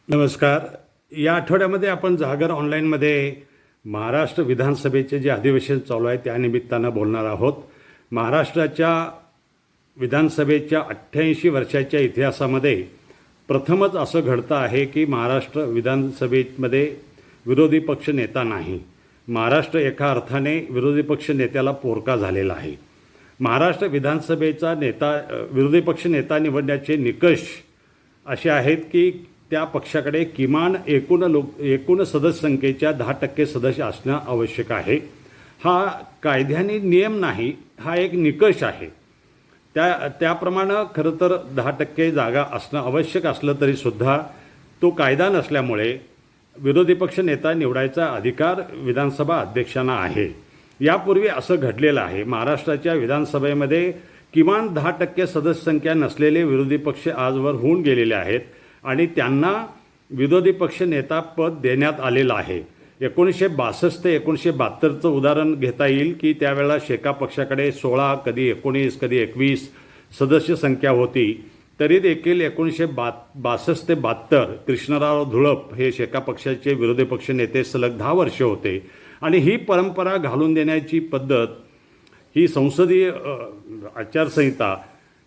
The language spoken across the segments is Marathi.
नमस्कार. या आठवड्यामध्ये आपण जागर ऑनलाईनमध्ये महाराष्ट्र विधानसभेचे जे अधिवेशन चालू आहे त्यानिमित्तानं बोलणार आहोत. महाराष्ट्राच्या विधानसभेच्या 88 वर्षाच्या इतिहासामध्ये प्रथमच असं घडतं आहे की महाराष्ट्र विधानसभेमध्ये विरोधी पक्ष नेता नाही. महाराष्ट्र एका अर्थाने विरोधी पक्ष नेत्याला पोरका झालेला आहे. महाराष्ट्र विधानसभेचा विरोधी पक्ष नेता निवडण्याचे निकष असे आहेत की त्या पक्षाकडे किमान एकूण सदस्य संख्येच्या 10% सदस्य असणं आवश्यक आहे. हा कायद्याने नियम नाही, हा एक निकष आहे. त्याप्रमाणे खरं तर 10% जागा असणं आवश्यक असलं तरीसुद्धा तो कायदा नसल्यामुळे विरोधी पक्ष नेता निवडायचा अधिकार विधानसभा अध्यक्षांना आहे. यापूर्वी असं घडलेलं आहे. महाराष्ट्राच्या विधानसभेमध्ये किमान 10% सदस्य संख्या नसलेले विरोधी पक्ष आजवर होऊन गेलेले आहेत आणि त्यांना विरोधी पक्ष नेता पद देण्यात आलेलं आहे. 1962 ते 1972चं उदाहरण घेता येईल की त्यावेळेला शेका पक्षाकडे 16, कधी 19, कधी 21 सदस्य संख्या होती. तरी देखील 1962 ते 72 कृष्णराव धुळप हे शेका पक्षाचे विरोधी पक्ष नेते सलग 10 वर्ष होते. आणि ही परंपरा घालून देण्याची पद्धत, ही संसदीय आचारसंहिता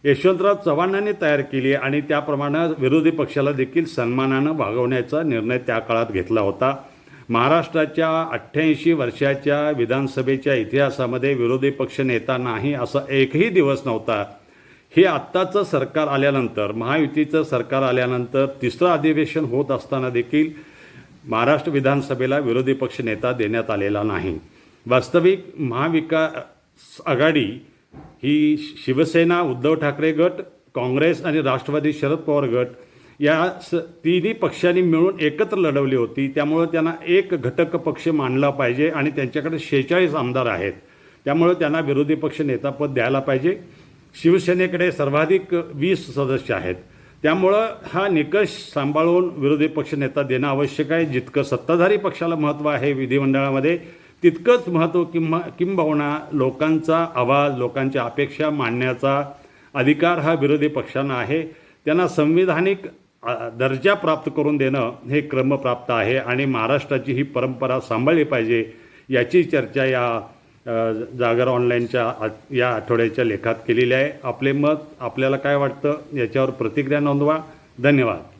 यशवंतराव चव्हाणांनी तयार केली आणि त्याप्रमाणे विरोधी पक्षाला देखील सन्मानानं वागवण्याचा निर्णय त्या काळात घेतला होता. महाराष्ट्राच्या 88 वर्षाच्या विधानसभेच्या इतिहासामध्ये विरोधी पक्ष नेता नाही असा एकही दिवस नव्हता. हे आत्ताचं सरकार आल्यानंतर, महायुतीचं सरकार आल्यानंतर तिसरं अधिवेशन होत असताना देखील महाराष्ट्र विधानसभेला विरोधी पक्ष नेता देण्यात आलेला नाही. वास्तविक महाविकास आघाडी ही शिवसेना, उद्धव ठाकरे गट, काँग्रेस आणि राष्ट्रवादी शरद पवार गट या तिन्ही पक्षांनी मिळून एकत्र लढवली होती. त्यामुळं त्यांना एक घटक पक्ष मानला पाहिजे आणि त्यांच्याकडे 46 आमदार आहेत. त्यामुळं त्यांना विरोधी पक्ष नेतापद द्यायला पाहिजे. शिवसेनेकडे सर्वाधिक 20 सदस्य आहेत. त्यामुळं हा निकष सांभाळून विरोधी पक्ष नेता देणं आवश्यक आहे. जितकं सत्ताधारी पक्षाला महत्त्व आहे विधिमंडळामध्ये, तितकंच महत्त्व किंबहुना लोकांचा आवाज, लोकांच्या अपेक्षा मांडण्याचा अधिकार हा विरोधी पक्षांना आहे. त्यांना संविधानिक दर्जा प्राप्त करून देणं हे क्रमप्राप्त आहे आणि महाराष्ट्राची ही परंपरा सांभाळली पाहिजे याची चर्चा या जागर ऑनलाईनच्या या आठवड्याच्या लेखात केलेली आहे. आपले मत, आपल्याला काय वाटतं याच्यावर प्रतिक्रिया नोंदवा. धन्यवाद.